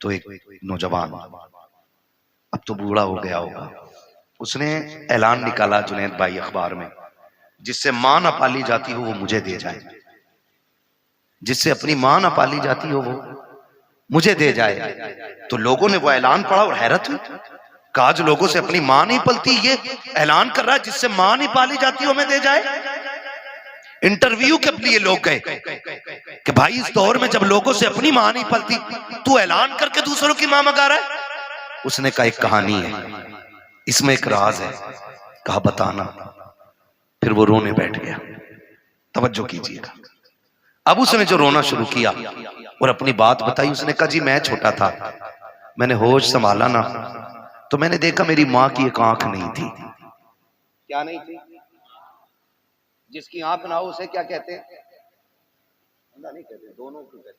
तो एक नौजवान, अब तो बूढ़ा हो गया होगा, उसने ऐलान निकाला जुनैद भाई अखबार में, जिससे मां ना पाली जाती हो वो मुझे दे जाए, जिससे अपनी मां ना पाली जाती हो वो मुझे दे जाए। तो लोगों ने वो ऐलान पढ़ा और हैरत हुई, कहा आज लोगों से अपनी मां नहीं पलती, ये ऐलान कर रहा है जिससे मां नहीं पाली जाती हो हमें दे जाए। इंटरव्यू के लिए लोग गए कि भाई इस दौर में जब लोगों से अपनी मां नहीं पलती, तू ऐलान करके दूसरों की मां मंगा रहा है। उसने कहा एक कहानी है, इसमें एक राज है। कहा बताना। फिर वो रोने बैठ गया। तवज्जो कीजिएगा। अब उसने जो रोना शुरू किया और अपनी बात बताई, उसने कहा जी मैं छोटा था, मैंने होश संभाला ना तो मैंने देखा मेरी मां की एक आंख नहीं थी। क्या नहीं थी? जिसकी आंख ना हो उसे क्या कहते हैं? नहीं कहते, दोनों को कहते,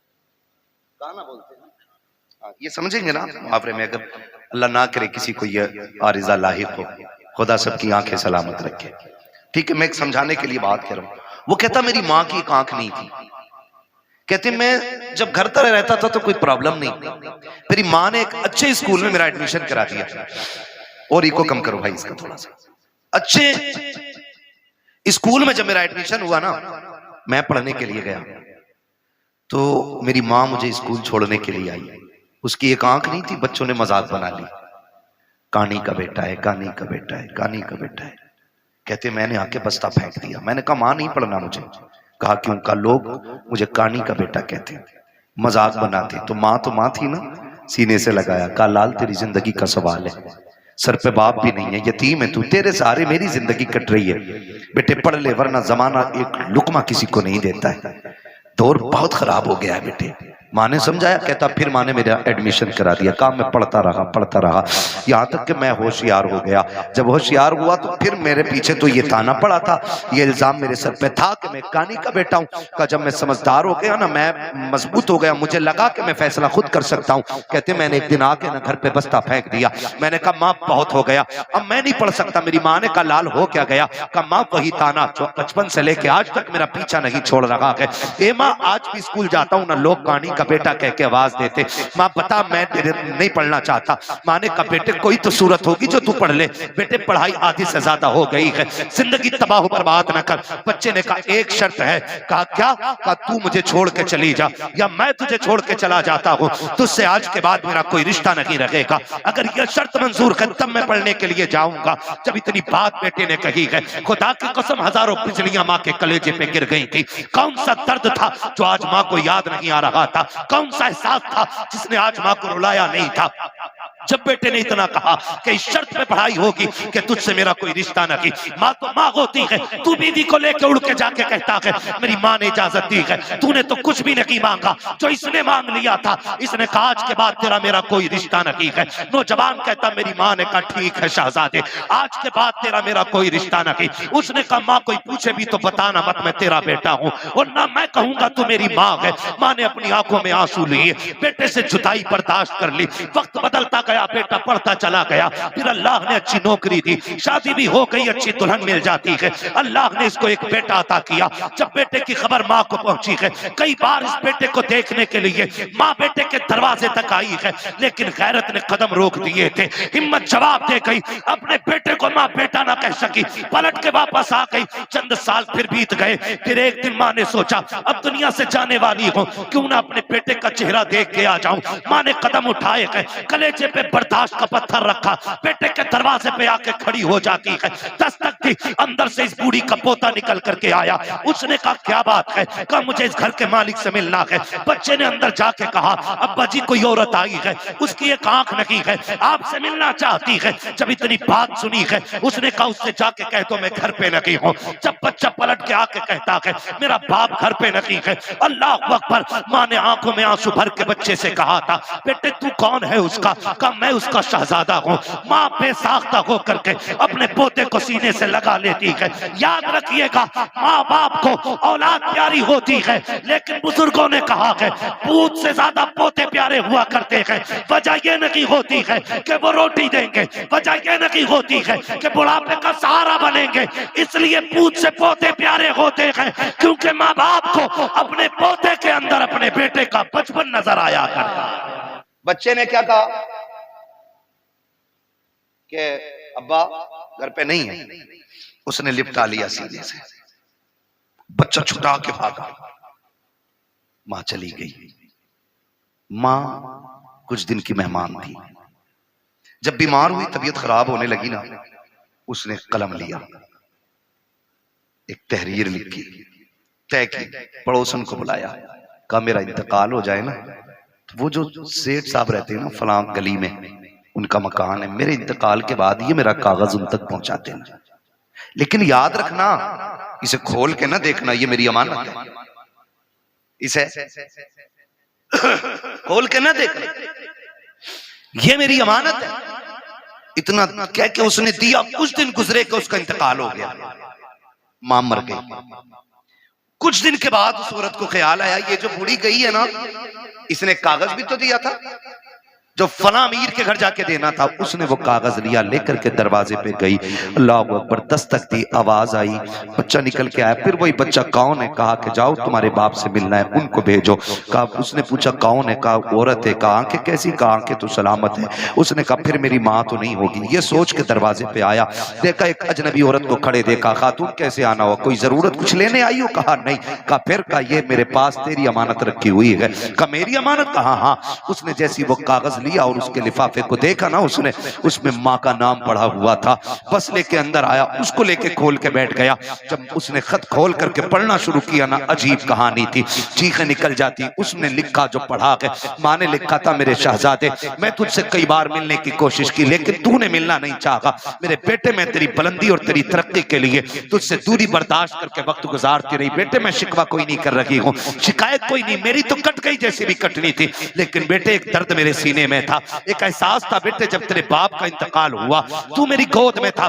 कहा ना बोलते हैं। ये समझेंगे ना मुहावरे में, अगर अल्लाह ना करे किसी को ये आरिज़ा लाहिक हो, खुदा सबकी आंखें सलामत रखे। ठीक है, मैं एक समझाने के लिए बात कर रहा हूँ। वो कहता मेरी माँ की एक आंख नहीं थी, कहते मैं जब घर तरह रहता था तो कोई प्रॉब्लम नहीं, मेरी माँ ने एक अच्छे स्कूल में मेरा एडमिशन करा दिया। और इको कम करो भाई इसका थोड़ा सा। अच्छे स्कूल में जब मेरा एडमिशन हुआ ना, मैं पढ़ने के लिए गया तो मेरी माँ मुझे स्कूल छोड़ने के लिए आई। उसकी एक आंख नहीं थी, बच्चों ने मजाक बना ली, कानी का बेटा है, कानी का बेटा है, कानी का बेटा है। कहते मैंने आके बस्ता फेंक दिया। मैंने कहा मां नहीं पढ़ना मुझे। कहा क्यों? का लोग मुझे कानी का बेटा कहते हैं, मजाक बनाते। तो मां थी ना, सीने से लगाया। कहा लाल तेरी जिंदगी का सवाल है, सर पे बाप भी नहीं है, यतीम है तू, तेरे सहारे मेरी जिंदगी कट रही है। बेटे पढ़ ले वरना जमाना एक लुकमा किसी को नहीं देता है, दौर बहुत खराब हो गया है बेटे। माँ ने समझाया। कहता फिर माँ ने मेरा एडमिशन करा दिया। कहा मैं पढ़ता रहा यहाँ तक कि मैं होशियार हो गया। जब होशियार हुआ तो फिर मेरे पीछे तो ये ताना पड़ा था, ये इल्जाम मेरे सर पे था कि मैं कानी का बेटा हूँ। कहा जब मैं समझदार हो गया ना, मैं मजबूत हो गया, मुझे लगा कि मैं फैसला खुद कर सकता हूँ। कहते मैंने एक दिन आके ना घर पे बस्ता फेंक दिया। मैंने कहा माँ बहुत हो गया, अब मैं नहीं पढ़ सकता। मेरी माँ ने कहा लाल हो क्या गया? कहा माँ वही ताना जो बचपन से लेके आज तक मेरा पीछा नहीं छोड़ रहा है। ए माँ आज भी स्कूल जाता हूँ ना, लोग कानी का बेटा कह के आवाज देते। माँ बता मैं तेरे नहीं पढ़ना चाहता। माँ ने कहा बेटे कोई तो सूरत होगी जो तू पढ़ ले। बेटे पढ़ाई आधी से ज्यादा हो गई है, जिंदगी तबाह बर्बाद न कर। बच्चे ने कहा एक शर्त है। कहा क्या? कहा तू मुझे छोड़ के चली जा या मैं तुझे छोड़ के चला जाता हूँ, तुझसे आज के बाद मेरा कोई रिश्ता नहीं रहेगा। अगर यह शर्त मंजूर है तब मैं पढ़ने के लिए जाऊंगा। जब इतनी बात बेटे ने कही है, खुदा की कसम हजारों बिजलियां माँ के कलेजे पे गिर गई थी। कौन सा दर्द था जो आज माँ को याद नहीं आ रहा था? कौन सा एहसास था जिसने आज माँ को रुलाया नहीं था? जब बेटे ने इतना कहा कि इस शर्त पे पढ़ाई होगी कि तुझसे मेरा कोई रिश्ता नहीं। माँ तो माँ होती है, तू बीवी को लेके उड़ के जाके कहता है मेरी माँ ने इजाजत दी है, तूने तो कुछ भी नहीं मांगा, जो इसने मांग लिया था। इसने कहा आज के बाद तेरा मेरा कोई रिश्ता नहीं है। नौजवान कहता मेरी माँ ने कहा ठीक है शहजादे, आज के बाद तेरा मेरा कोई रिश्ता नहीं। उसने कहा माँ कोई पूछे भी तो बताना मत, मैं तेरा बेटा हूँ, और ना मैं कहूंगा तू मेरी माँ है। माँ ने अपनी आंखों में आंसू लिए, बेटे से जुदाई बर्दाश्त कर ली। वक्त बदलता गया, बेटा पढ़ता चला गया। फिर अल्लाह ने अच्छी नौकरी दी, शादी भी हो गई, अच्छी दुल्हन मिल जाती है। अल्लाह ने इसको एक बेटा अता किया। जब बेटे की खबर माँ को पहुंची है, कई बार इस बेटे को देखने के लिए माँ बेटे के दरवाजे तक आई है, लेकिन गैरत ने कदम रोक दिए थे। हिम्मत जवाब दे गई, अपने बेटे को माँ बेटा ना कह सकी, पलट के वापस आ गई। चंद साल फिर बीत गए। फिर एक दिन माँ ने सोचा अब दुनिया से जाने वाली हूँ, क्यों ना अपने बेटे का चेहरा देख के आ जाऊं। माँ ने कदम उठाए गए, कलेजे पे बर्दाश्त का पत्थर रखा, बेटे के दरवाजे पे आके खड़ी हो जाती है। दस्तक दी, अंदर से इस बूढ़ी का पोता निकल करके आया। उसने कहा क्या बात है? कहा मुझे इस घर के मालिक से मिलना है। बच्चे ने अंदर जाके कहा अब्बा जी कोई औरत आई है, उसकी एक आंख नहीं है, आपसे मिलना चाहती है। जब इतनी बात सुनी है, उसने कहा उससे जाके कह दो मैं घर पे नहीं हूँ। जब बच्चा पलट के आके कहता है मेरा बाप घर पे नहीं है, अल्लाह अकबर। माँ ने आंखों में आंसू भर के बच्चे से कहा था बेटे तू कौन है उसका? कहा मैं उसका शहजादा हूँ। माँ बेसाख्ता होकर के अपने पोते को सीने से लगा लेती है। याद रखिएगा माँ बाप को औलाद प्यारी होती है, लेकिन बुजुर्गों ने कहा है पूत से ज्यादा पोते प्यारे हुआ करते हैं। वजह यह नहीं होती है कि वो रोटी देंगे, वजह यह नहीं होती है कि बुढ़ापे का सहारा बनेंगे। इसलिए पूत से पोते प्यारे होते हैं क्योंकि माँ बाप को अपने पोते के अंदर अपने बेटे का बचपन नजर आया करता। बच्चे ने क्या कहा कि अब्बा घर पे नहीं है। उसने लिपटा लिया सीने से, बच्चा छुटा के भागा। मां चली गई। मां कुछ दिन की मेहमान थी। जब बीमार हुई, तबीयत खराब होने लगी ना, उसने कलम लिया, एक तहरीर लिखी, तय की, पड़ोसन को बुलाया, कहा मेरा इंतकाल हो जाए ना, तो वो जो सेठ साहब रहते हैं ना फलां गली में, उनका मकान है, मेरे इंतकाल के बाद ये मेरा कागज उन तक पहुंचा देना, लेकिन याद रखना इसे खोल के ना देखना, ये मेरी अमानत है, इसे खोल के ना देखना, ये मेरी अमानत है। इतना कह के उसने दिया। कुछ दिन गुजरे कि उसका इंतकाल हो गया, मां मर गई। कुछ दिन के बाद उस औरत को ख्याल आया, ये जो बूढ़ी गई है ना, इसने कागज भी तो दिया था जो फला अमीर के घर जाके देना था। उसने वो कागज लिया, लेकर के दरवाजे पे गई, अल्लाह अकबर, दस्तक दी, आवाज आई, बच्चा निकल के आया। फिर वही बच्चा कौन है, कहा कि जाओ तुम्हारे बाप से मिलना है, उनको भेजो। कहा, उसने पूछा कौन है, कहा औरत है। कहा आंखें कैसी, कहा आंखें तो सलामत है। उसने कहा फिर मेरी माँ तो नहीं होगी। ये सोच के दरवाजे पे आया, देखा एक अजनबी औरत को खड़े देखा। खातून कैसे आना हुआ, कोई जरूरत कुछ लेने आई हो? कहा नहीं। कहा फिर? कहा ये मेरे पास तेरी अमानत रखी हुई है। कहा मेरी अमानत? कहा हाँ। उसने जैसी वो कागज लिया और उसके लिफाफे को देखा ना, उसने उसमें माँ का नाम पढ़ा हुआ था। बस लेके अंदर आया, उसको लेके खोल के बैठ गया। जब उसने खत खोल करके पढ़ना शुरू किया ना, अजीब कहानी थी, चीखें निकल जाती। उसने लिखा जो पढ़ा के, माँ ने लिखा था, मेरे शहजादे मैं तुझसे कई बार मिलने की कोशिश की, लेकिन तूने मिलना नहीं चाहा। मेरे बेटे मैं तेरी बुलंदी और तेरी तरक्की के लिए तुझसे दूरी बर्दाश्त करके वक्त गुजारती रही। बेटे मैं शिकवा कोई नहीं कर रही हूँ, शिकायत कोई नहीं, मेरी तो कट गई जैसी भी कटनी थी, लेकिन बेटे एक दर्द मेरे सीने में था, एक एहसास था। बेटे जब तेरे बाप का इंतकाल हुआ, तू मेरी गोद में था,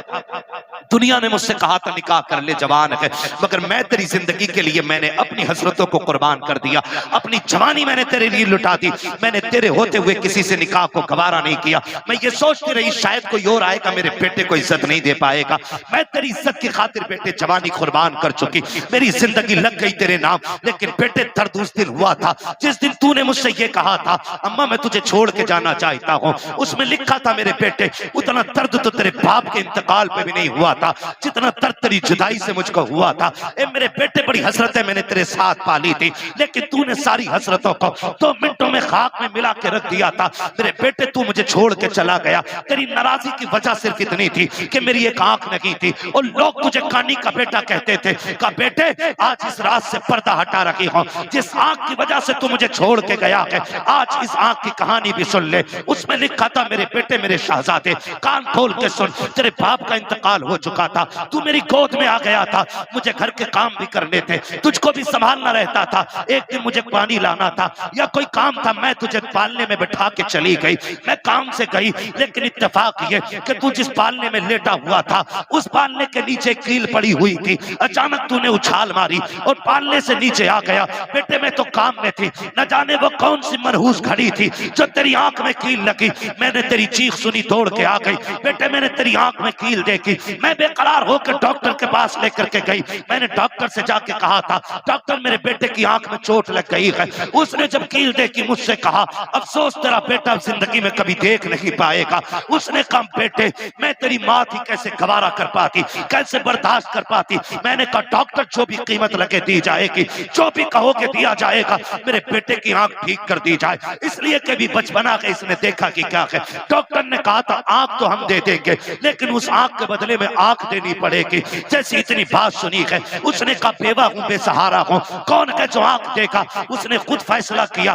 दुनिया ने मुझसे कहा था निकाह कर ले, जवान है, मगर मैं तेरी जिंदगी के लिए मैंने अपनी हसरतों को कुर्बान कर दिया, अपनी जवानी मैंने तेरे लिए लुटा दी। मैंने तेरे होते हुए किसी से निकाह को गवारा नहीं किया। मैं ये सोचती रही शायद कोई और आएगा, मेरे बेटे को इज्जत नहीं दे पाएगा। मैं तेरी इज्जत की खातिर बेटे जवानी कुर्बान कर चुकी, मेरी जिंदगी लग गई तेरे नाम। लेकिन बेटे दर्द उस दिन हुआ था जिस दिन तूने मुझसे ये कहा था, अम्मा मैं तुझे छोड़ के जाना चाहता हूँ। उसमें लिखा था मेरे बेटे, उतना दर्द तो तेरे बाप के इंतकाल पे भी नहीं हुआ था जितना दर्द तेरी जुदाई से मुझको हुआ था। ए मेरे बेटे बड़ी हसरतें मैंने तेरे साथ पाली थी, लेकिन तूने सारी हसरतों को 2 मिनटों में खाक में मिला के रख दिया था। मेरे बेटे तू मुझे छोड़ के चला गया, तेरी नाराजगी की वजह सिर्फ इतनी थी कि मेरी एक आंख नहीं थी और लोग तुझे कानी का बेटा कहते थे। कहा बेटे आज इस रात से पर्दा हटा रखी हूं, जिस आंख की वजह से तू मुझे छोड़ के गया है, आज इस आंख की कहानी भी सुन ले। उसमें लिखा था मेरे बेटे मेरे शहजादे कान खोल के सुन, तेरे बाप का इंतकाल हो चुका था, तू मेरी गोद में आ गया था, मुझे घर के काम भी करने थे, तुझको भी संभालना रहता था। एक दिन मुझे पानी लाना था या कोई काम था, मैं तुझे पालने में बैठा के चली गई। मैं काम से गई, लेकिन इत्तेफाक ये कि तू जिस पालने में लेटा हुआ था उस पालने के नीचे कील पड़ी हुई थी। अचानक तूने उछाल मारी और पालने से नीचे आ गया। बेटे मैं तो काम में थी, न जाने वो कौन सी मनहूस घड़ी थी जो तेरी आंख में कील लगी। मैंने तेरी चीख सुनी, दौड़ के आ गई। बेटे मैंने तेरी आंख में कील देखी, मैं बेकरार होकर डॉक्टर के पास लेकर के गई। मैंने डॉक्टर से जाके कहा था डॉक्टर मेरे बेटे की आंख में चोट लग गई है। उसने जब कील देखी मुझसे कहा अफसोस तेरा बेटा जिंदगी में कभी देख नहीं पाएगा। उसने कहा बेटे मैं तेरी माँ थी, कैसे गवारा कर पाती, कैसे बर्दाश्त कर पाती। मैंने कहा डॉक्टर जो भी कीमत लगे दी जाएगी, जो भी कहोगे दिया जाएगा, मेरे बेटे की आंख ठीक कर दी जाए, इसलिए कभी बचपना के इसने देखा कि क्या है। डॉक्टर ने कहा था आंख तो हम दे देंगे, लेकिन उस आंख के बदले में आंख देनी पड़ेगी। जैसे इतनी बात सुनी है उसने कहा बेवा हूं, बेसहारा हूं, कौन है जो आंख देगा। उसने खुद फैसला किया,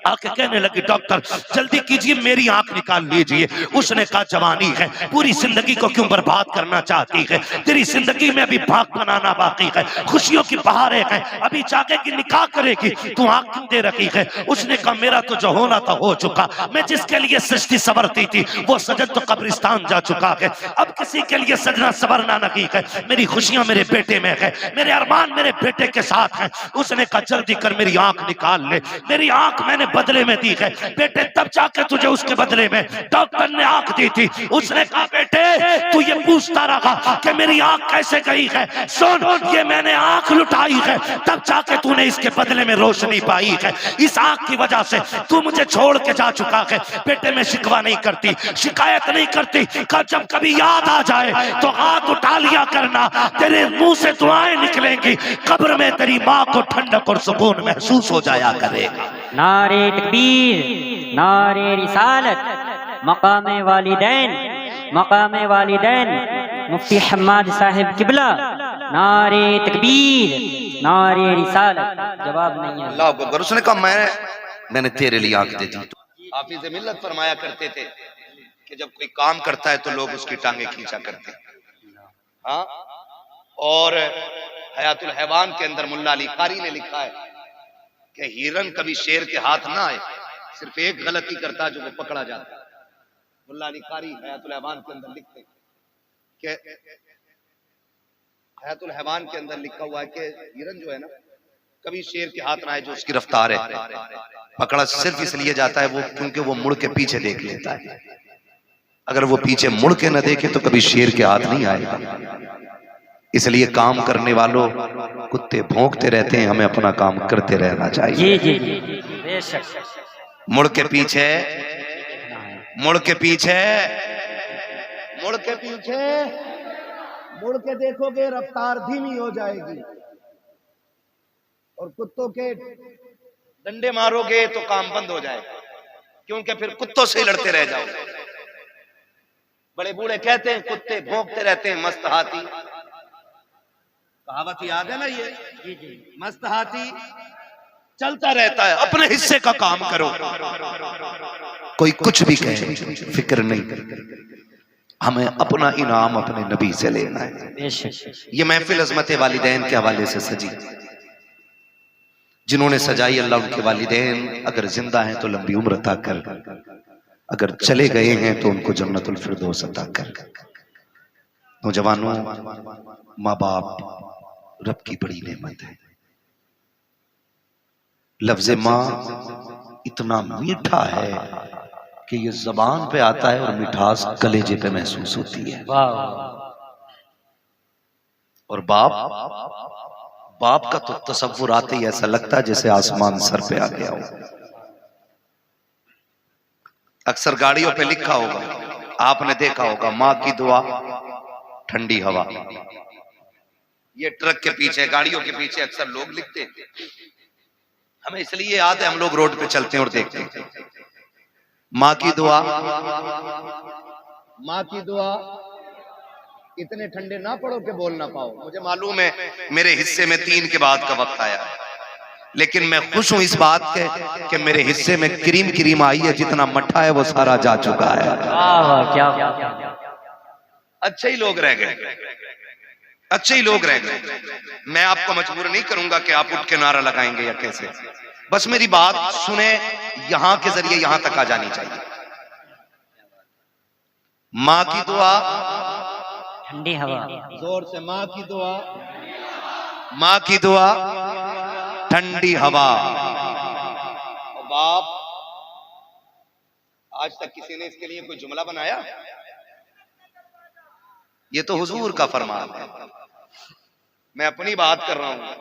आके कहने लगी डॉक्टर जल्दी कीजिए मेरी आंख निकाल लीजिए। उसने कहा जवानी है, पूरी जिंदगी को क्यों बर्बाद करना चाहती है, तेरी जिंदगी में अभी भाग बनाना बाकी है, खुशियों की बहारें हैं, अभी जाके की निकाह करेगी, तू आंख क्यों दे रखी है। उसने कहा मेरा तो जो होना था हो चुका, मैं जिसके लिए सजती सवरती थी वो सजन तो कब्रिस्तान जा चुका है, अब किसी के लिए सजना सवरना नहीं है, मेरी खुशियां मेरे बेटे में है, मेरे अरमान मेरे बेटे के साथ हैं। उसने कहा जल्दी कर मेरी आंख निकाल ले, मेरी आंख मैंने बदले में दी है बेटे, तब जाके तुझे उसके बदले में डॉक्टर ने आंख दी थी। उसने कहा बेटे तू ये पूछता रहा कि मेरी आंख कैसे गई है, सुन ये मैंने आंख लुटाई है तब जाके तूने इसके बदले में रोशनी पाई है। इस आंख की वजह से तू मुझे छोड़ के जा चुका है। बेटे मैं शिकवा नहीं करती, शिकायत नहीं करती, जब कभी याद आ जाए तो हाथ उठा लिया करना, तेरे मुंह से दुआएं निकलेंगी, कब्र में तेरी माँ को ठंडक और सुकून महसूस हो जाया करेगा। नारे तकबीर, नारे रिसालत, मकामे वालिदैन, मकामे वालिदैन, मुफ्ती हम्माद साहिब किबला, नारे तकबीर, नारे रिसालत। जवाब नहीं है। अल्लाह अकबर। उसने कहा मैंने तेरे लिए आंख दे दी। हाफिज़ मिल्लत फरमाया करते थे कि जब कोई काम करता है तो लोग उसकी टांगे खींचा करते हैं। हाँ, और हयातुल हैवान के अंदर मुल्ला अली कारी ने लिखा है कि हिरन कभी शेर के हाथ ना आए, सिर्फ एक गलती करता है जो वो पकड़ा जाता है। मुल्ला अली कारी हयातुल हैवान के अंदर लिखते हैं कि हयातुल हैवान के अंदर लिखा हुआ है कि हिरन जो है ना कभी शेर के हाथ ना आए जो उसकी रफ्तार है, पकड़ा सिर्फ इसलिए जाता है वो क्योंकि वो मुड़ के पीछे देख लेता है। अगर वो पीछे मुड़ के न देखे तो कभी शेर के हाथ नहीं आएगा। इसलिए काम करने वालों कुत्ते भौंकते रहते हैं, हमें अपना काम करते रहना चाहिए। जी जी जी बेशक। मुड़ के पीछे, मुड़ के पीछे, मुड़ के पीछे, मुड़ के देखोगे रफ्तार धीमी हो जाएगी, और कुत्तों के डंडे मारोगे तो काम बंद हो जाएगा, क्योंकि फिर कुत्तों से लड़ते रह जाओ। बड़े बूढ़े कहते हैं कुत्ते भौंकते रहते हैं, मस्त हाथी, कहावत याद है ना ये, मस्त हाथी चलता रहता है, अपने हिस्से का काम करो, कोई कुछ भी कहे फिक्र नहीं, हमें अपना इनाम अपने नबी से लेना है। ये महफिल अज़मत वालिदैन के हवाले से सजी, जिन्होंने सजाई अल्लाह उनके वालिदैन अगर जिंदा हैं तो लंबी उम्र अता कर, अगर चले गए हैं तो उनको जन्नतुल फिरदौस अता कर। नौजवानों, माँ बाप रब की बड़ी नेमत है। लफ्ज माँ इतना मीठा है कि ये जबान पे आता है और मिठास कलेजे पे महसूस होती है। और बाप का तो तसव्वुर आते ही ऐसा लगता है जैसे आसमान सर पे आ गया हो। अक्सर गाड़ियों पे लिखा होगा, आपने देखा होगा, माँ की दुआ ठंडी हवा। ये ट्रक के पीछे, गाड़ियों के पीछे अक्सर लोग लिखते हैं। हमें इसलिए याद है, हम लोग रोड पे चलते हैं और देखते हैं, माँ की दुआ, माँ की दुआ। इतने ठंडे ना पड़ो कि बोल ना पाओ। मुझे मालूम है मेरे हिस्से में 3 के बाद का वक्त आया है, लेकिन मैं खुश हूं इस बात के कि मेरे हिस्से में क्रीम आई है, जितना मट्ठा है वो सारा जा चुका है। क्या अच्छे ही लोग रह गए, अच्छे ही लोग रह गए। मैं आपको मजबूर नहीं करूंगा कि आप उठ के नारा लगाएंगे या कैसे, बस मेरी बात सुने, यहां के जरिए यहां तक आ जानी चाहिए। माँ की दुआ ठंडी हवा, जोर से माँ की दुआ, माँ की दुआ ठंडी हवा। बाप, आज तक किसी ने इसके लिए कोई जुमला बनाया? ये तो हुजूर का फरमान है, मैं अपनी बात कर रहा हूं।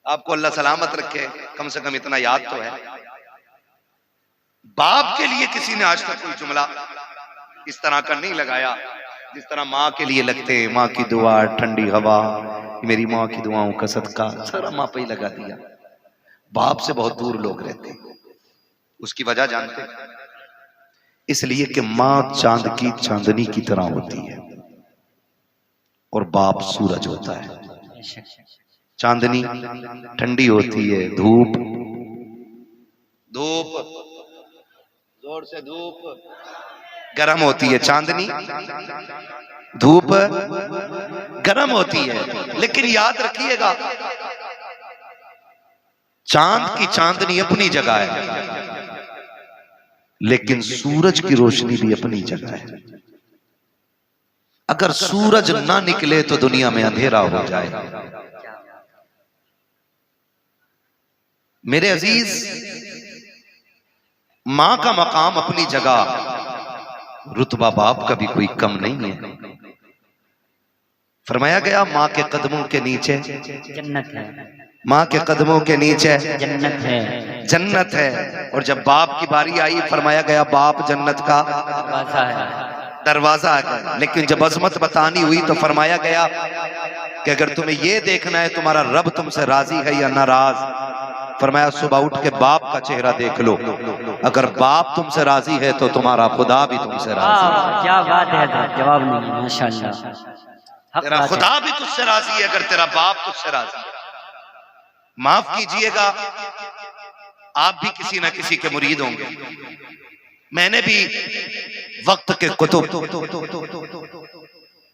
आपको अल्लाह सलामत रखे, कम से कम इतना याद तो है। बाप के लिए किसी ने आज तक कोई जुमला इस तरह का नहीं लगाया जिस तरह माँ के लिए लगते। माँ की दुआ, ठंडी हवा, मेरी माँ की दुआओं का सदका, सारा माँ पे ही लगा दिया। बाप से बहुत दूर लोग रहते हैं। उसकी वजह जानते हैं? इसलिए कि माँ चांद की चांदनी की तरह होती है और बाप सूरज होता है। चांदनी ठंडी होती है, धूप धूप जोर से धूप गर्म होती है। चांदनी धूप गर्म होती है, लेकिन याद रखिएगा चांद की चांदनी अपनी जगह है, लेकिन सूरज की रोशनी भी अपनी जगह है। अगर सूरज ना निकले तो दुनिया में अंधेरा हो जाए। मेरे अजीज, मां का मकाम अपनी जगह, रुतबा बाप का भी कोई कम नहीं है। फरमाया गया मां के कदमों के नीचे जन्नत है, मां के कदमों के नीचे जन्नत है, जन्नत है। और जब बाप की बारी आई, फरमाया गया बाप जन्नत का दरवाजा है। दरवाजा है। लेकिन जब अजमत बतानी हुई तो फरमाया गया कि अगर तुम्हें यह देखना है तुम्हारा रब तुमसे राजी है या नाराज, फरमाया सुबह उठ के बाप का चेहरा देख लो, अगर बाप तुमसे राजी है तो तुम्हारा खुदा भी तुमसे राजी है। क्या बात है हजरत, जवाब नहीं, माशाअल्लाह। तेरा खुदा भी तुझसे राजी है अगर तेरा बाप तुझसे राजी है। माफ कीजिएगा, आप भी किसी ना किसी के मुरीद होंगे। मैंने भी वक्त के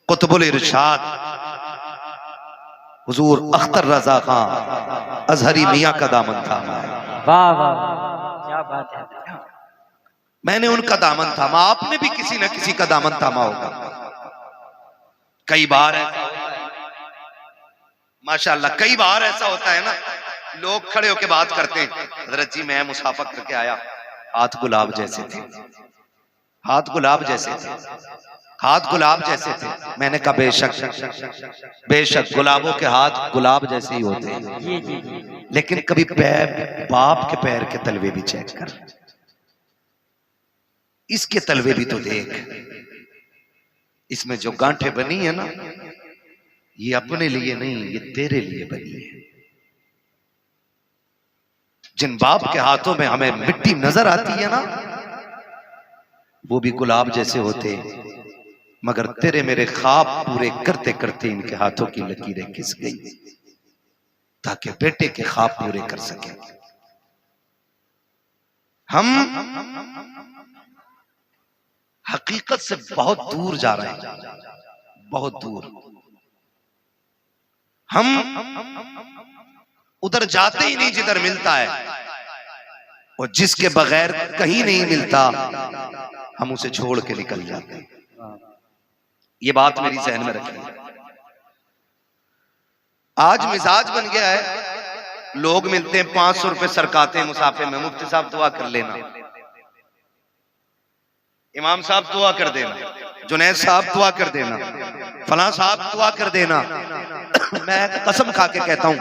कुतुबुल इरशाद हुजूर अख्तर रजा खान अजहरी मियां का दामन थामा है। वाह वाह, क्या बात है। मैंने उनका दामन थामा, आपने भी किसी ना किसी का दामन थामा होगा। कई बार ऐसा होता है माशाअल्लाह, कई बार ऐसा होता है ना, लोग खड़े होके बात करते हैं, हजरत जी मैं मुसाफा करके आया, हाथ गुलाब जैसे थे, हाथ गुलाब जैसे थे, हाथ गुलाब जैसे थे। मैंने कहा बेशक बेशक गुलाबों के हाथ गुलाब जैसे ही होते हैं, जी जी जी। लेकिन कभी पैर, बाप के पैर के तलवे भी चेक कर, इसके तलवे भी तो देख, इसमें जो गांठें बनी है ना, ये अपने लिए नहीं, ये तेरे लिए बनी है। जिन बाप के हाथों में हमें मिट्टी नजर आती है ना, वो भी गुलाब जैसे होते, मगर तेरे मेरे ख्वाब पूरे करते करते इनके हाथों की लकीरें घिस गई ताकि बेटे के ख्वाब पूरे कर सके। हम हकीकत से बहुत दूर जा रहे हैं, बहुत दूर। हम उधर जाते ही नहीं जिधर मिलता है, और जिसके बगैर कहीं नहीं मिलता हम उसे छोड़ के निकल जाते हैं। ये बात मेरी जहन में रखिए। आज मिजाज बन गया है, लोग मिलते हैं 500 रुपए सरकाते हैं मुसाफे में, मुफ्ती साहब दुआ कर लेना, इमाम साहब दुआ कर देना, जुनैद साहब दुआ कर देना, फलां साहब दुआ कर देना। मैं कसम खा के कहता हूं,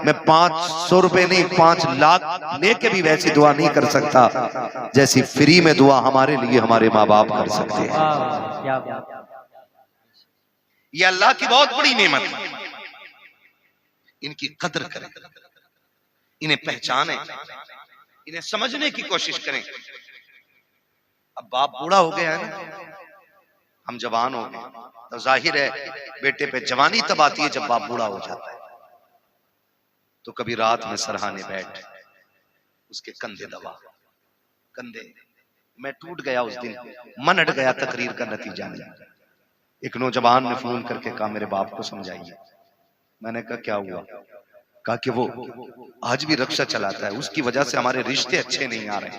मैं 500 रुपए नहीं 5 लाख लेके भी वैसी दुआ नहीं कर सकता जैसी फ्री में दुआ हमारे लिए हमारे माँ बाप कर सकते हैं। क्या बात। ये अल्लाह की बहुत बड़ी नेमत है, इनकी कदर करें, इन्हें पहचानें, इन्हें समझने की कोशिश करें। अब बाप बूढ़ा हो गया है ना, हम जवान हो गए, तो जाहिर है बेटे पे जवानी तब आती है जब बाप बूढ़ा हो जाता है। तो कभी रात में सरहाने बैठ, उसके कंधे दबा, कंधे। मैं टूट गया उस दिन, मन हट गया तकरीर का नतीजा नहीं। एक नौजवान ने फोन करके कहा मेरे बाप को समझाइए। मैंने कहा क्या हुआ? कहा कि वो आज भी रक्षा चलाता है, उसकी वजह से हमारे रिश्ते अच्छे नहीं आ रहे।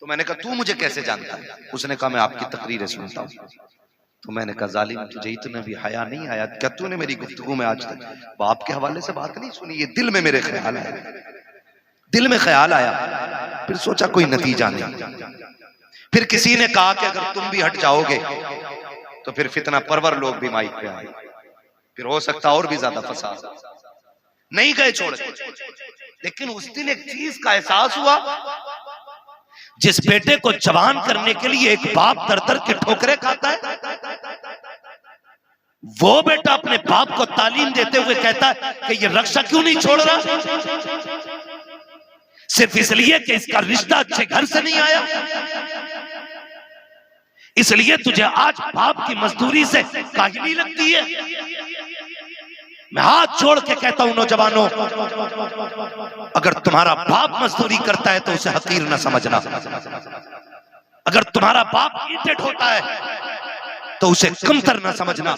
तो मैंने कहा तू मुझे कैसे जानता है? उसने कहा मैं आपकी तकरीरें सुनता हूँ। तो मैंने कहा जालिम तुझे इतना भी हया नहीं आया क्या? तूने मेरी गुफ्तगू में आज तक बाप के हवाले से बात नहीं सुनी? ये दिल में मेरे ख्याल आया, दिल में ख्याल आया, फिर सोचा कोई नतीजा नहीं। फिर किसी ने कहा कि अगर तुम भी हट जाओगे तो फिर फितना परवर लोग भी माइक पे आए, फिर हो सकता और भी ज्यादा फसाद। नहीं गए छोड़ के। लेकिन उस दिन एक चीज का एहसास हुआ, जिस बेटे को जवान करने के लिए एक बाप दर दर के ठोकरे खाता है, वो बेटा अपने बाप को तालीम देते हुए कहता है कि ये रक्षा क्यों नहीं छोड़ रहा? सिर्फ इसलिए कि इसका रिश्ता अच्छे घर से नहीं आया, इसलिए तुझे आज बाप की मजदूरी से काहिली लगती है। मैं हाथ छोड़ के कहता हूं नौजवानों, अगर तुम्हारा बाप मजदूरी करता है तो उसे हकीर न समझना। अगर तुम्हारा बाप ईंटें ढोता है तो उसे कमतर ना समझना।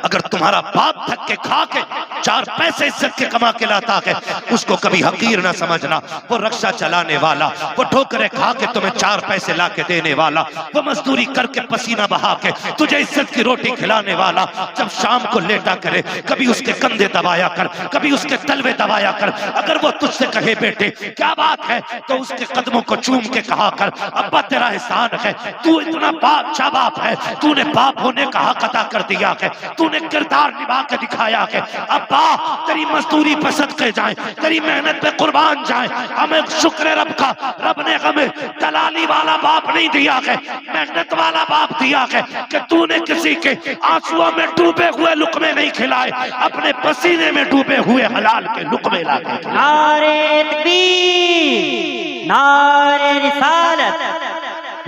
अगर तुम्हारा बाप थक के खा के 4 पैसे इज्जत के कमा के लाता है, उसको कभी हकीर ना समझना। वो रक्षा चलाने वाला, वो ठोकरे खा के तुम्हें 4 पैसे ला के देने वाला, वो मजदूरी करके पसीना बहा के तुझे इज्जत की रोटी खिलाने वाला, जब शाम को लेटा करे कभी उसके कंधे दबाया कर, कभी उसके तलवे दबाया कर। अगर वो तुझसे कहे बेटे क्या बात है, तो उसके कदमों को चूम के कहा कर अब्बा तेरा एहसान है, तू इतना अच्छा बाप है, तूने बाप होने का हक अदा कर दिया है, तूने किरदार निभा के दिखाया है। अब्बा तेरी मजदूरी पे सदके जाए, तेरी मेहनत पे कुर्बान जाए। हमें शुक्र है रब का, रब ने हमें दलाली वाला बाप नहीं दिया है, मेहनत वाला बाप दिया है कि तूने किसी के आंसुओं में डूबे हुए लुकमे नहीं खिलाए, अपने पसीने में डूबे हुए हलाल के लुकमे ला के। नारे तकबीर, नारे रिसालत,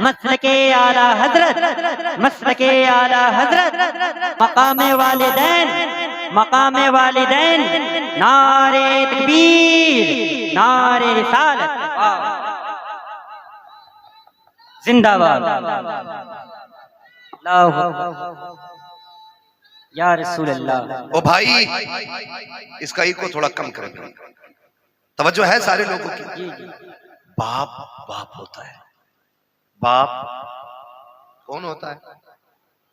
मसलके आला हजरत, मसलके आला हजरत, मकामे वालिदैन, मकामे वालिदैन, नारे तकबीर, नारे रिसालत, जिंदाबाद। अल्लाहु अकबर, या रसूल अल्लाह। ओ भाई इसका इको थोड़ा कम करें, तवज्जो है सारे लोगों की। बाप बाप होता है, बाप कौन होता है,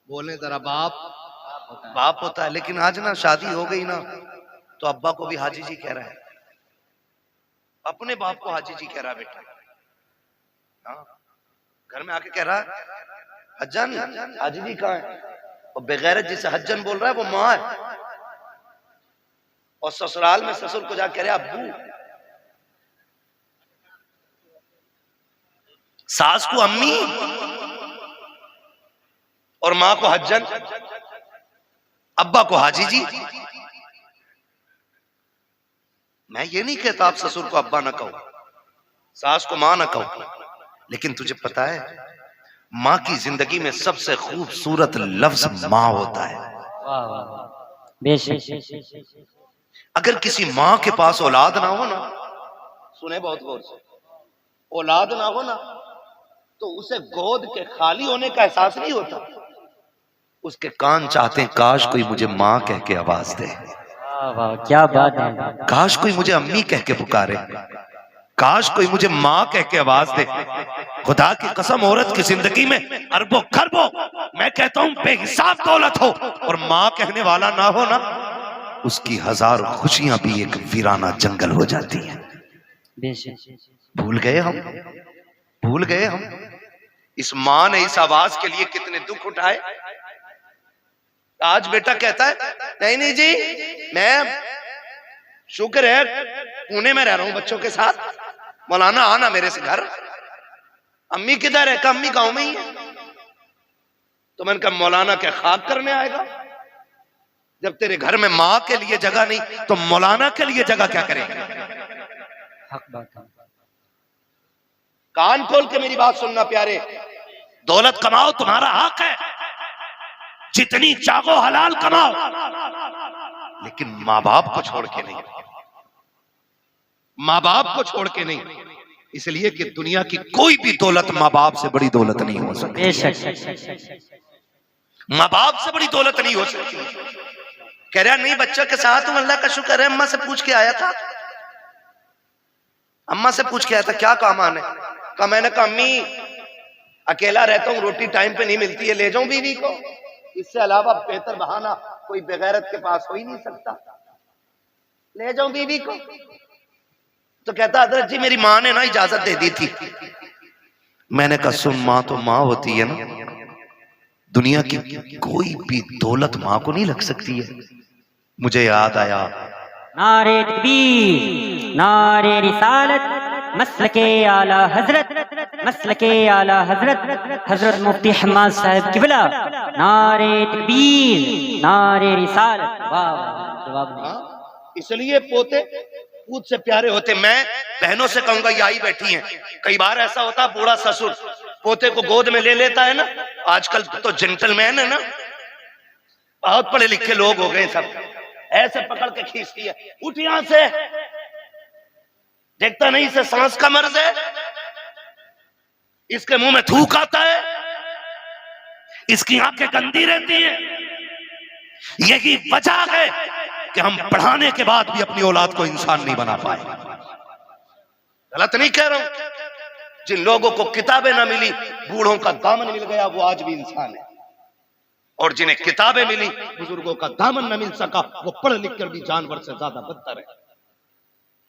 बोले जरा। बाप बाप होता है। लेकिन आज ना शादी हो गई ना तो अब्बा को भी हाजी जी कह रहा है, अपने बाप को हाजी जी कह रहा है बेटा। हाँ, घर में आके कह रहा है हज्जन, हाजी जी कहाँ है? और बेगैरत जिसे हज्जन बोल रहा है वो माँ है, और ससुराल में ससुर को जाके कह रहा है अब्बू, सास को अम्मी और मां को हज्जन, अब्बा को हाजी जी। मैं ये नहीं कहता आप ससुर को अब्बा ना कहो, सास को मां ना कहो, लेकिन तुझे पता है मां की जिंदगी में सबसे खूबसूरत लफ्ज मां होता है। बेशक। अगर किसी मां के पास औलाद ना हो ना, सुने बहुत गौर से, औलाद ना हो ना तो उसे गोद के खाली होने का एहसास नहीं होता। उसके कान चाहते हैं काश कोई मुझे मां कह के आवाज दे, वाह क्या बात है, काश कोई मुझे अम्मी कह के पुकारे, काश कोई मुझे मां कह के आवाज दे। खुदा की कसम औरत की जिंदगी में अरबों खरबों, मैं कहता हूं बेहिसाब दौलत हो और मां कहने वाला ना हो ना, उसकी 1000 खुशियां भी एक वीराना जंगल हो जाती है। भूल गए हम, भूल गए हम। इस मां ने इस आवाज के लिए कितने दुख उठाए। आज बेटा कहता है नहीं नहीं जी, मैं शुक्र है पुणे में रह रहा हूं बच्चों के साथ, मौलाना आना मेरे से घर। अम्मी किधर है? अम्मी गांव में ही है। तो मैंने कहा मौलाना क्या खाक करने आएगा? जब तेरे घर में मां के लिए जगह नहीं तो मौलाना के लिए जगह क्या करेगा? हक बात है। कान खोल के मेरी बात सुनना प्यारे, दौलत कमाओ तुम्हारा हक है, जितनी चाहो हलाल कमाओ, लेकिन माँ बाप को छोड़ के नहीं, माँ बाप को छोड़ के नहीं। इसलिए कि दुनिया की कोई भी दौलत माँ बाप से बड़ी दौलत नहीं हो सकती। माँ बाप से बड़ी दौलत नहीं हो सकती। कह रहा नहीं बच्चों के साथ हूं, अल्लाह का शुक्र है, अम्मा से पूछ के आया था, अम्मा से पूछ के आया था क्या काम आने का। मैंने कहा अम्मी अकेला रहता हूँ, रोटी टाइम पे नहीं मिलती है, ले जाऊं बीवी को, इससे अलावा बेहतर बहाना कोई बेगैरत के पास हो ही नहीं सकता, ले जाऊं बीवी को। तो कहता हजरत जी मेरी माँ ने ना इजाजत दे दी थी। मैंने कहा सुन, माँ तो माँ होती है ना, दुनिया की कोई भी दौलत माँ को नहीं लग सकती है। मुझे याद आया, नारे तकबीर, नारे रिसालत, मसलके आला हजरत, मसलके आला हजरत, हजरत मुफ्ती हम्माद साहब किबला, नारे तकबीर, नारे रिसालत। वाह जवाब नहीं। इसलिए पोते पूत से प्यारे होते। मैं बहनों से कहूंगा ये आई बैठी हैं, कई बार ऐसा होता है बूढ़ा ससुर पोते को गोद में ले लेता है ना, आजकल तो जेंटलमैन है ना, बहुत पढ़े लिखे लोग हो गए सब, ऐसे पकड़ के खींचती है, उठ यहां से, देखता नहीं इसे सांस का मर्ज है, इसके मुंह में थूक आता है, इसकी आंखें गंदी रहती हैं। यही वजह है कि हम पढ़ाने के बाद भी अपनी औलाद को इंसान नहीं बना पाए। गलत नहीं कह रहा हूं। जिन लोगों को किताबें ना मिली, बूढ़ों का दामन मिल गया, वो आज भी इंसान है। और जिन्हें किताबें मिली, बुजुर्गों का दामन न मिल सका, वो पढ़ लिख कर भी जानवर से ज्यादा बदतर है।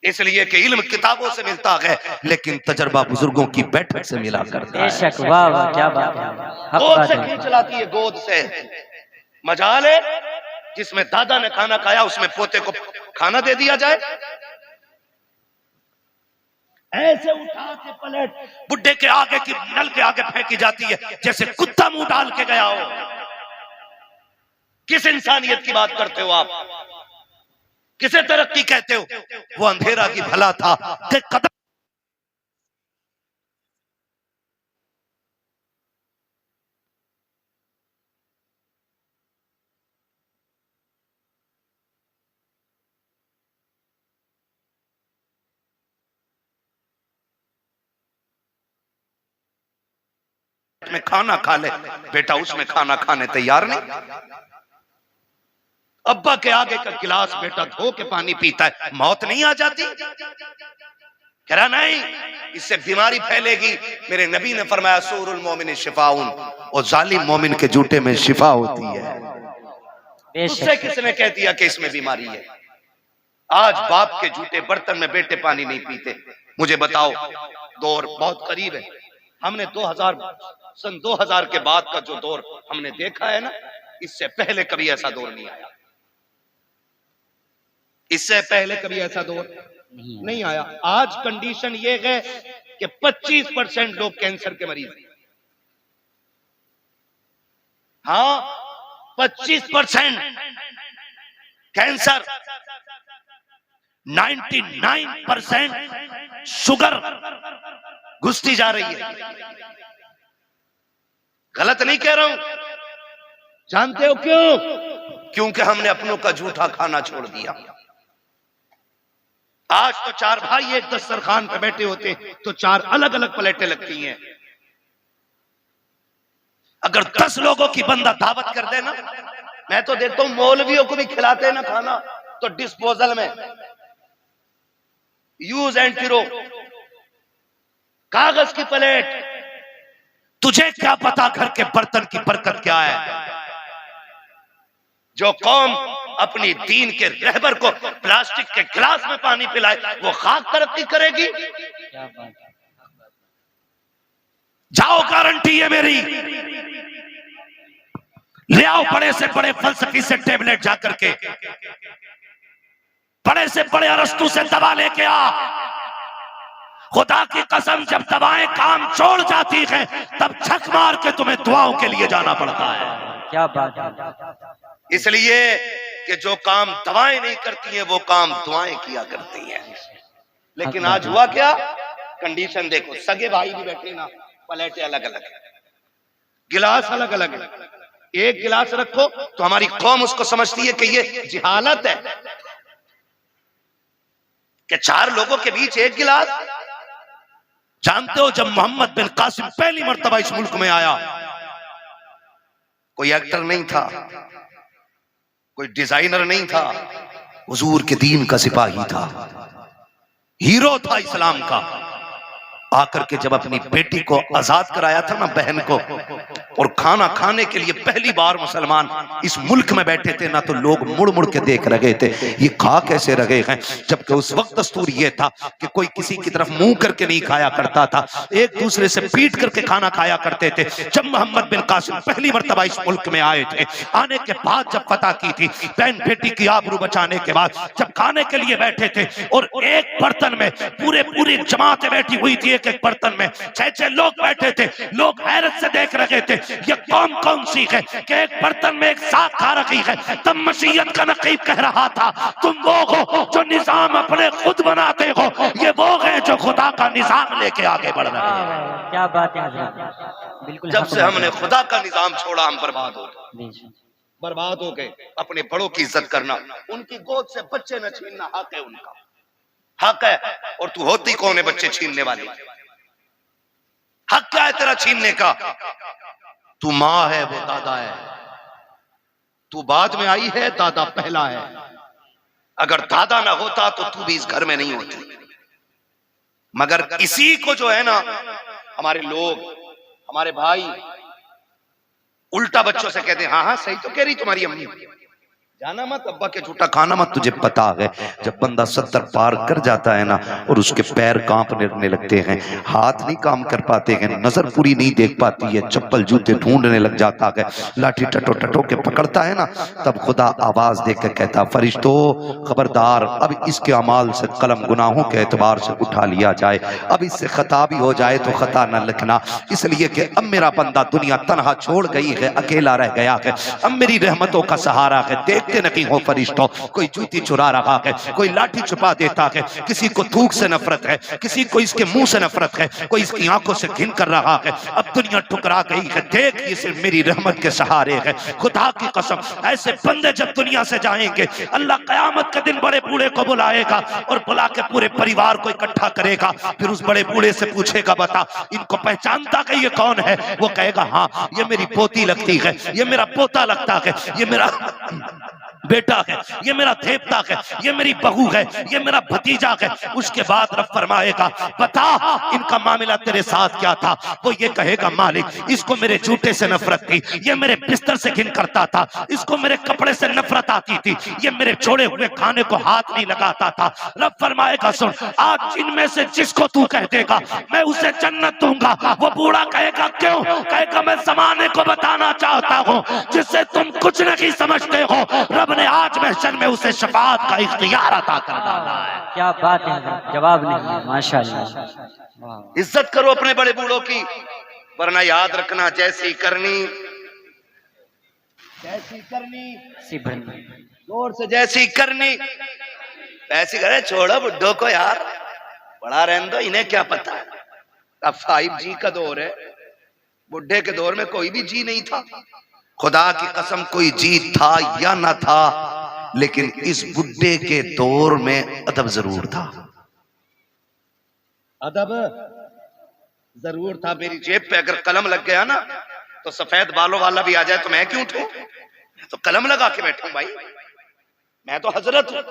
इसलिए कि इल्म किताबों से मिलता है, लेकिन तजर्बा बुजुर्गों की बैठक से मिला करता है। बेशक, वाह वाह, क्या बात है। गोद से खींच लाती है, गोद से। मजाल है जिसमें दादा ने खाना खाया, उसमें पोते को खाना दे दिया जाए। ऐसे उठा के पलट बुड्ढे के आगे की नल के आगे फेंकी जाती है, जैसे कुत्ता मुंह डाल के गया हो। किस इंसानियत की बात करते हो आप? किसे तरक्की कहते हो? वो अंधेरा की भला था कि कदम में खाना खा ले, बेटा उसमें खाना खाने तैयार नहीं। अब्बा के आगे का गिलास बेटा धो के पानी पीता है, मौत नहीं आ जाती? कह रहा नहीं, इससे बीमारी फैलेगी। मेरे नबी ने फरमाया सूरुल मोमिन शिफाउन, और जालिम मोमिन के जूते में शिफा होती है। उससे किसने कह दिया कि इसमें बीमारी है? आज बाप के जूते बर्तन में बेटे पानी नहीं पीते। मुझे बताओ, दौर बहुत करीब है। हमने सन 2000 के बाद का जो दौर हमने देखा है ना, इससे पहले कभी ऐसा दौर नहीं आया। इससे पहले कभी ऐसा दौर नहीं आया। आज कंडीशन ये है कि 25% लोग कैंसर के मरीज हैं। हाँ, 25% कैंसर, 99% शुगर घुसती जा रही है। गलत नहीं कह रहा हूं। जानते हो क्यों? क्योंकि हमने अपनों का झूठा खाना छोड़ दिया। आज तो 4 भाई एक दस्तरखान पे बैठे होते तो 4 अलग अलग प्लेटें लगती हैं। अगर 10 लोगों की बंदा दावत कर देना, मैं तो देखता हूं मौलवियों को भी खिलाते हैं ना खाना, तो डिस्पोजल में यूज एंड थ्रो, कागज की प्लेट। तुझे क्या पता घर के बर्तन की बरकत क्या है? जो कौम अपनी दीन के रहबर को प्लास्टिक के गिलास में पानी पिलाए, वो खाक तरक्की करेगी? जाओ, गारंटी है मेरी। ले आओ बड़े से बड़े फलसफी से टेबलेट जाकर के, बड़े से बड़े अरस्तु से दवा लेके आ। खुदा की कसम, जब दवाएं काम छोड़ जाती हैं, तब छक मार के तुम्हें दुआओं के लिए जाना पड़ता है। क्या बात है। इसलिए कि जो काम दवाएं नहीं करती हैं, वो काम दुआएं किया करती हैं। लेकिन आज हुआ क्या? कंडीशन देखो, सगे भाई भी बैठे ना, प्लेटें अलग अलग, गिलास अलग अलग। एक गिलास रखो तो हमारी कौम उसको समझती है कि ये जिहालत है कि 4 लोगों के बीच एक गिलास। जानते हो, जब मोहम्मद बिन कासिम पहली मर्तबा इस मुल्क में आया, कोई एक्टर नहीं था, कोई डिजाइनर नहीं था, हुजूर के दीन का सिपाही था, हीरो था इस्लाम का। आकर के जब अपनी बेटी को आजाद कराया था ना, बहन को, और खाना खाने के लिए पहली बार मुसलमान इस मुल्क में बैठे थे ना, तो लोग मुड़ मुड़ के देख रहे थे, ये खा कैसे रहे हैं। जबकि उस वक्त दस्तूर ये था कि कोई किसी की तरफ मुंह करके नहीं खाया करता था, एक दूसरे से पीट करके खाना खाया करते थे। जब मोहम्मद बिन कासिम पहली मर्तबा इस मुल्क में आए थे, आने के बाद जब फतह की थी, बहन बेटी की आबरू बचाने के बाद जब खाने के लिए बैठे थे, और एक बर्तन में पूरी जमातें बैठी हुई थी, एक बर्तन में 6-6 लोग बैठे थे, लोग हैरत से देख रहे थे, ये कौन सी है कि एक बर्तन में एक साथ खा रही है। तब मसीहत का नकीब कह रहा था, तुम वो हो जो निजाम अपने खुद बनाते हो, ये वो है जो खुदा का निजाम लेके आगे बढ़ रहे हैं। क्या बात है हज़रत, बिल्कुल। जब से हमने खुदा का निजाम छोड़ा, हम बर्बाद हो गए। अपने बड़ों की इज्जत करना, उनकी गोद से बच्चे न छीनना हक है, उनका हक है। और तू होती कौन है बच्चे छीनने वाली? हक क्या है तेरा छीनने का? तू माँ है, वो दादा है। तू बाद में आई है, दादा पहला है। अगर दादा ना होता तो तू भी इस घर में नहीं होती। मगर इसी को जो है ना, हमारे लोग, हमारे भाई उल्टा बच्चों से कहते हैं, हाँ हाँ सही तो कह रही तुम्हारी अम्मी, जाना मत, अब्बा के झूठा खाना मत। तुझे पता है जब बंदा 70 पार कर जाता है ना, और उसके पैर कांपने लगते हैं, हाथ नहीं काम कर पाते हैं, नजर पूरी नहीं देख पाती है, चप्पल जूते ढूंढने लग जाता है, लाठी टटो टटो के पकड़ता है ना, तब खुदा आवाज दे के कहता, फरिश्तों खबरदार, अब इसके अमाल से कलम गुनाहों के एतबार से उठा लिया जाए, अब इससे खता भी हो जाए तो खता न लिखना, इसलिए कि अब मेरा बंदा दुनिया तनहा छोड़ गई है, अकेला रह गया है, अब मेरी रहमतों का सहारा है। देखते नहीं हो फरिश्तों, कोई जूती चुरा रहा है, कोई लाठी छुपा देता है, किसी को थूक से नफरत है, किसी को इसके मुंह से नफरत है, कोई इसकी आंखों से घिन कर रहा है, अब दुनिया ठुकरा गई है, देख ये सिर्फ मेरी रहमत के सहारे है। खुदा की कसम, ऐसे बंदे जब दुनिया से जाएंगे, अल्लाह कयामत के दिन बड़े बूढ़े को बुलाएगा और बुला के पूरे परिवार को इकट्ठा करेगा, फिर उस बड़े बूढ़े से पूछेगा, बता इनको पहचानता है, ये कौन है? वो कहेगा, हाँ ये मेरी पोती लगती है, ये मेरा पोता लगता है, ये मेरा बेटा है, ये मेरा देवता है, ये मेरी बहू है, ये मेरा भतीजा है। उसके बाद रब फरमाएगा, बता इनका मामला तेरे साथ क्या था? वो ये कहेगा, मालिक इसको मेरे जूते से नफरत थी, ये मेरे बिस्तर से घिन करता था, इसको मेरे कपड़े से नफरत आती थी, ये मेरे छोड़े हुए खाने को हाथ नहीं लगाता था। रब फरमाएगा, सुन, आज इनमें से जिसको तू कह देगा मैं उसे जन्नत दूंगा। वो बूढ़ा कहेगा, क्यों? कहेगा, मैं जमाने को बताना चाहता हूँ जिससे तुम कुछ नहीं समझते हो, रब ने आज महशर में उसे शफाअत का इख्तियार अता कर डाला है। क्या बात है, जवाब नहीं है, माशाअल्लाह। इज्जत करो अपने बड़े बूढ़ों की, वरना याद रखना, जैसी करनी जोर से, जैसी करनी ऐसी करे। छोड़ो बुड्ढों को यार, बड़ा रहने दो, इन्हें क्या पता है। अब 5G का दौर है, बुढ़े के दौर में कोई भी जी नहीं था। खुदा की कसम, कोई जी था या ना था, लेकिन इस बुड्ढे के दौर में अदब जरूर था, अदब जरूर था। मेरी जेब पे अगर कलम लग गया ना, तो सफेद बालों वाला भी आ जाए तो मैं क्यों उठूं? तो कलम लगा के बैठूं भाई, मैं तो हजरत हूं,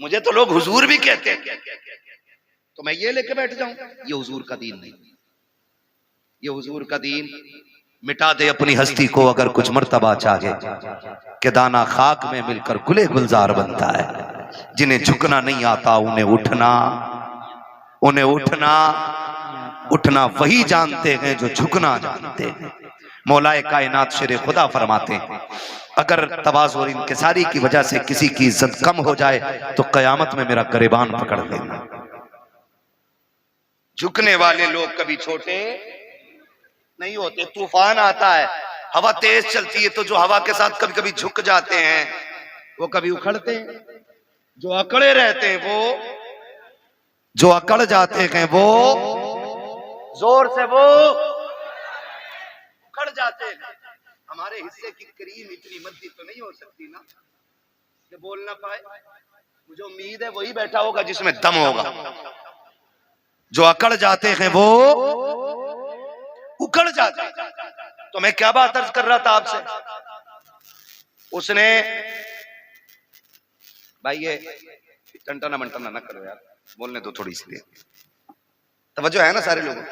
मुझे तो लोग हुजूर भी कहते हैं, तो मैं ये लेके बैठ जाऊं? ये हुजूर का दीन नहीं, ये हुजूर का दीन। मिटा दे अपनी हस्ती को अगर कुछ मर्तबा चाहे, कि दाना खाक में मिलकर गुले गुलजार बनता है। जिन्हें झुकना नहीं आता उन्हें उठना, उन्हें उठना उठना वही जानते हैं जो झुकना जानते हैं। मौलाए कायनात शेर खुदा फरमाते हैं, अगर तवाज़ु और इंकिसारी की वजह से किसी की इज्जत कम हो जाए तो कयामत में मेरा गिरबान पकड़ लेना। झुकने वाले लोग कभी छोटे नहीं होते। तूफान आता है, हवा तेज चलती है, तो जो हवा के साथ कभी कभी झुक जाते हैं वो कभी उखड़ते हैं, जो अकड़े रहते हैं वो, जो अकड़ जाते हैं वो जोर से वो उखड़ जाते हैं। हमारे हिस्से की क्रीम इतनी मद्दी तो नहीं हो सकती ना कि बोल ना पाए। मुझे उम्मीद है वही बैठा होगा जिसमें दम होगा। जो अकड़ जाते हैं वो उकड़ जाते हैं। तो मैं क्या बात अर्ज कर रहा था आपसे, उसने भाई ये टंटना मंटना ना करो यार, बोलने दो थोड़ी सी देर, तवज्जो है ना सारे लोगों।